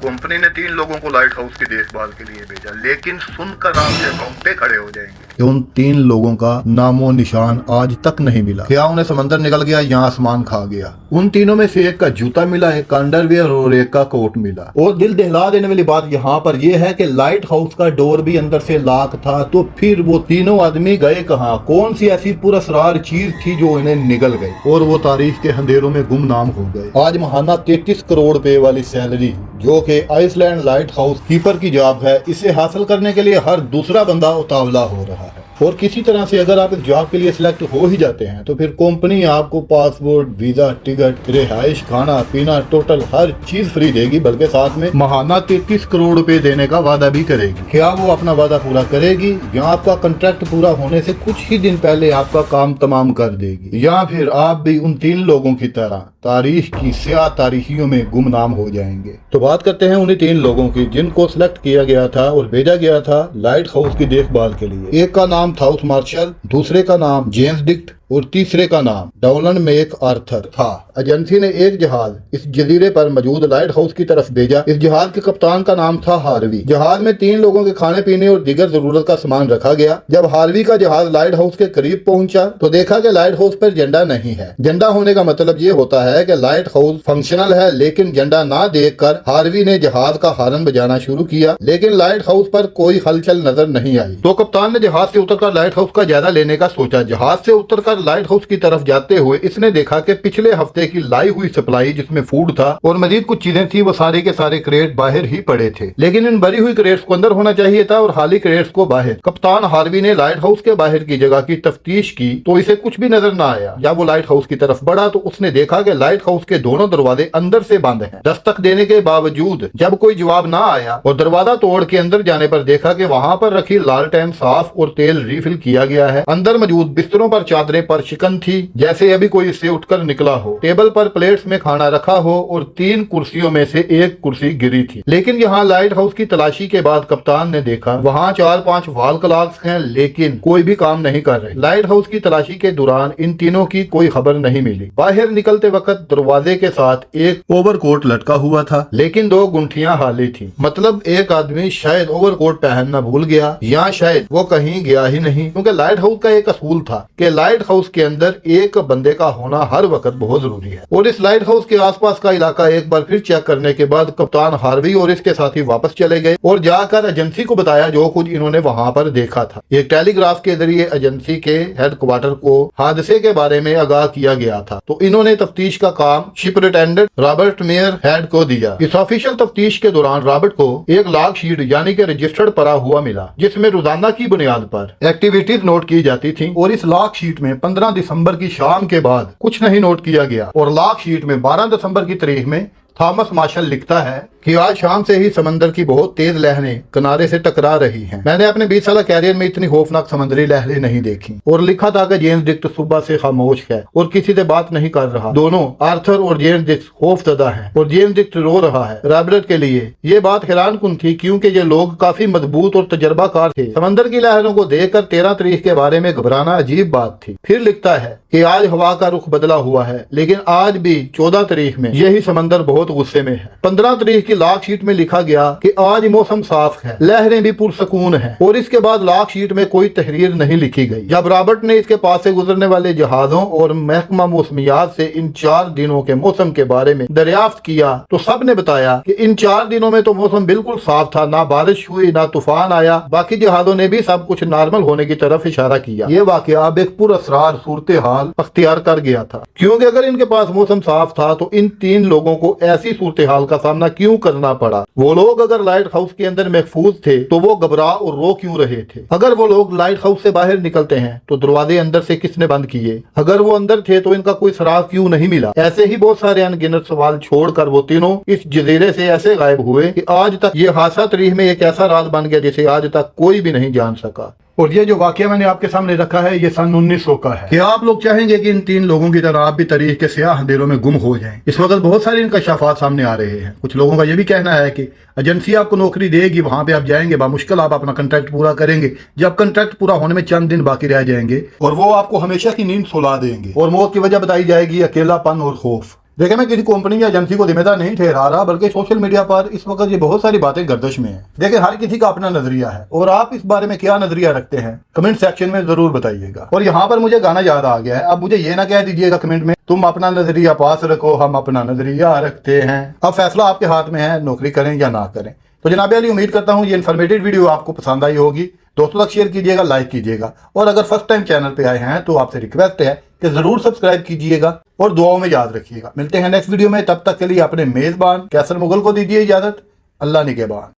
Company ने 3 लोगों को लाइट हाउस की देखभाल के लिए भेजा, लेकिन सुनकर आपके रोंगटे खड़े हो जाएंगे कि उन 3 लोगों का नामो निशान आज तक नहीं मिला। क्या उन्हें समंदर निकल गया या आसमान खा गया? उन तीनों में से एक का जूता मिला, एक का अंडरवियर और एक का कोट मिला। और दिल दहला देने वाली बात यहाँ पर यह है कि लाइट हाउस का डोर भी अंदर से लॉक था। तो फिर वो तीनों आदमी गए कहाँ? कौन सी ऐसी पुरस्कार चीज थी जो इन्हें निगल गई और वो तारीख के अंधेरों में गुमनाम हो गए? आज महाना 33 करोड़ रुपए वाली सैलरी जो कि आइसलैंड लाइट हाउस कीपर की जॉब है, इसे हासिल करने के लिए हर दूसरा बंदा उतावला हो रहा है। और किसी तरह से अगर आप इस जॉब के लिए सिलेक्ट हो ही जाते हैं तो फिर कंपनी आपको पासपोर्ट, वीजा, टिकट, रिहाइश, खाना पीना, टोटल हर चीज फ्री देगी, बल्कि साथ में महाना 33 करोड़ रुपए देने का वादा भी करेगी। क्या वो अपना वादा पूरा करेगी या आपका कॉन्ट्रैक्ट पूरा होने से कुछ ही दिन पहले आपका काम तमाम कर देगी, या फिर आप भी उन 3 लोगों की तरह तारीख की स्याह तारीखियों में गुमनाम हो जाएंगे? तो बात करते हैं उन्हीं 3 लोगों की जिनको सिलेक्ट किया गया था और भेजा गया था लाइट हाउस की देखभाल के लिए। एक का नाम था मार्शल, दूसरे का नाम जेम्स डिक्ट और तीसरे का नाम डॉलन मैक आर्थर था। एजेंसी ने एक जहाज इस जजीरे पर मौजूद लाइट हाउस की तरफ भेजा। इस जहाज के कप्तान का नाम था हार्वी। जहाज में 3 लोगों के खाने पीने और दीगर जरूरत का सामान रखा गया। जब हार्वी का जहाज लाइट हाउस के करीब पहुंचा तो देखा कि लाइट हाउस पर झंडा नहीं है। झंडा होने का मतलब ये होता है कि लाइट हाउस फंक्शनल है, लेकिन झंडा ना देखकर हार्वी ने जहाज का हॉर्न बजाना शुरू किया, लेकिन लाइट हाउस पर कोई हलचल नजर नहीं आई। तो कप्तान ने जहाज से उतरकर लाइट हाउस का जायजा लेने का सोचा। जहाज से उतरकर लाइट हाउस की तरफ जाते हुए इसने देखा कि पिछले हफ्ते की लाई हुई सप्लाई जिसमें फूड था और मजीद कुछ चीजें थी, वो सारे के सारे क्रेट बाहर ही पड़े थे, लेकिन इन भरी हुई क्रेट्स को अंदर होना चाहिए था और खाली क्रेट्स को बाहर। कप्तान हार्वी ने लाइट हाउस के बाहर की जगह की तफ्तीश की तो इसे कुछ भी नजर न आया। जब वो लाइट हाउस की तरफ बढ़ा तो उसने देखा कि लाइट हाउस के दोनों दरवाजे अंदर से बंद हैं। दस्तक देने के बावजूद जब कोई जवाब ना आया और दरवाजा तोड़ के अंदर जाने पर देखा कि वहां पर रखी लालटेन साफ और तेल रिफिल किया गया है। अंदर मौजूद बिस्तरों पर चादरें पर शिकन थी जैसे अभी कोई इससे उठकर निकला हो। टेबल पर प्लेट्स में खाना रखा हो और 3 कुर्सियों में से एक कुर्सी गिरी थी। लेकिन यहाँ लाइट हाउस की तलाशी के बाद कप्तान ने देखा वहाँ 4-5 वॉल क्लॉक्स हैं, लेकिन कोई भी काम नहीं कर रहे। लाइट हाउस की तलाशी के दौरान इन तीनों की कोई खबर नहीं मिली। बाहर निकलते वक्त दरवाजे के साथ एक ओवरकोट लटका हुआ था, लेकिन 2 गुंठियां खाली थी। मतलब एक आदमी शायद ओवरकोट पहनना भूल गया या शायद वो कहीं गया ही नहीं, क्योंकि लाइट हाउस का एक असूल था कि लाइट हाउस के अंदर एक बंदे का होना हर वक्त बहुत जरूरी है। और इस लाइट हाउस के आसपास का इलाका एक बार फिर चेक करने के बाद कप्तान हार्वी और इसके साथी वापस चले गए और जाकर एजेंसी को बताया जो कुछ इन्होंने वहां पर देखा था। एक टेलीग्राफ के जरिए एजेंसी के हेडक्वार्टर को हादसे के बारे में आगाह किया गया था। तो इन्होंने तफ्तीश का काम सुपरिटेंडेंट रॉबर्ट मेयर हेड को दिया। इस ऑफिशियल तफ्तीश के दौरान रॉबर्ट को एक लॉग शीट यानी कि रजिस्टर्ड पड़ा हुआ मिला, जिसमें रोजाना की बुनियाद पर एक्टिविटीज नोट की जाती थी। और इस लॉग शीट में 15 दिसंबर की शाम के बाद कुछ नहीं नोट किया गया। और लॉग शीट में 12 दिसंबर की तारीख में थॉमस मार्शल लिखता है कि आज शाम से ही समंदर की बहुत तेज लहरें किनारे से टकरा रही हैं। मैंने अपने 20 साल कैरियर में इतनी खौफनाक समुद्री लहरें नहीं देखी। और लिखा था कि जेम्स डिक्ट सुबह से खामोश है और किसी से बात नहीं कर रहा। दोनों आर्थर और जेम्स डिक्ट खौफजदा हैं और जेम्स डिक्ट रो रहा है। रॉबर्ट के लिए ये बात हैरान कुन थी, क्योंकि ये लोग काफी मजबूत और तजर्बाकार थे। समंदर की लहरों को देखकर 13 तारीख के बारे में घबराना अजीब बात थी। फिर लिखता है कि आज हवा का रुख बदला हुआ है, लेकिन आज भी 14 तारीख में यही समंदर बहुत गुस्से में है। 15 तारीख की लॉग शीट में लिखा गया कि आज मौसम साफ है, लहरें भी पुरसकून हैं। और इसके बाद लॉग शीट में कोई तहरीर नहीं लिखी गई। जब रॉबर्ट ने इसके पास से गुजरने वाले जहाजों और महकमा मौसमियात से इन 4 दिनों के मौसम के बारे में दरियाफ्त किया तो सब ने बताया कि इन 4 दिनों में तो मौसम बिल्कुल साफ था, ना बारिश हुई ना तूफान आया। बाकी जहाजों ने भी सब कुछ नॉर्मल होने की तरफ इशारा किया। ये वाकया अब एक पुरअसरार सूरत हाल अख्तियार कर गया था, क्योंकि अगर इनके पास मौसम साफ था तो इन 3 लोगों को ऐसी सूरत हाल का सामना क्यों करना पड़ा? वो लोग अगर लाइट हाउस के अंदर महफूज थे तो वो घबरा और रो क्यों रहे थे? अगर वो लोग लाइट हाउस से बाहर निकलते हैं तो दरवाजे अंदर से किसने बंद किए? अगर वो अंदर थे तो इनका कोई सुराग क्यों नहीं मिला? ऐसे ही बहुत सारे अनगिनत सवाल छोड़कर वो तीनों इस जजीरे से ऐसे गायब हुए कि आज तक ये हादसा तारीख में एक ऐसा राज बन गया जिसे आज तक कोई भी नहीं जान सका। और ये जो वाकया मैंने आपके सामने रखा है ये सन 1900 का है। क्या आप लोग चाहेंगे कि इन 3 लोगों की तरह आप भी तारीख के स्याह अंधेरों में गुम हो जाएं? इस वक्त बहुत सारे इंकशाफात सामने आ रहे हैं। कुछ लोगों का ये भी कहना है कि एजेंसी आपको नौकरी देगी, वहां पे आप जाएंगे, बामुश्किल आप अपना कॉन्ट्रैक्ट पूरा करेंगे। जब कॉन्ट्रैक्ट पूरा होने में चंद दिन बाकी रह जाएंगे और वो आपको हमेशा की नींद सुला देंगे और मौत की वजह बताई जाएगी अकेलापन और खौफ। देखिए, मैं किसी कंपनी या एजेंसी को जिम्मेदार नहीं ठहरा रहा, बल्कि सोशल मीडिया पर इस वक्त ये बहुत सारी बातें गर्दिश में हैं। देखिए, हर किसी का अपना नजरिया है और आप इस बारे में क्या नजरिया रखते हैं कमेंट सेक्शन में जरूर बताइएगा। और यहाँ पर मुझे गाना याद आ गया है, अब मुझे ये ना कह दीजिएगा कमेंट में तुम अपना नजरिया पास रखो, हम अपना नजरिया रखते हैं। अब फैसला आपके हाथ में है, नौकरी करें या ना करें। तो जनाब अली, उम्मीद करता हूँ ये इन्फॉर्मेटिव वीडियो आपको पसंद आई होगी। दोस्तों तक शेयर कीजिएगा, लाइक कीजिएगा, और अगर फर्स्ट टाइम चैनल पे आए हैं तो आपसे रिक्वेस्ट है कि जरूर सब्सक्राइब कीजिएगा और दुआओं में याद रखिएगा। मिलते हैं नेक्स्ट वीडियो में, तब तक के लिए अपने मेजबान कैसर मुगल को दीजिए इजाजत। अल्लाह निगहबान।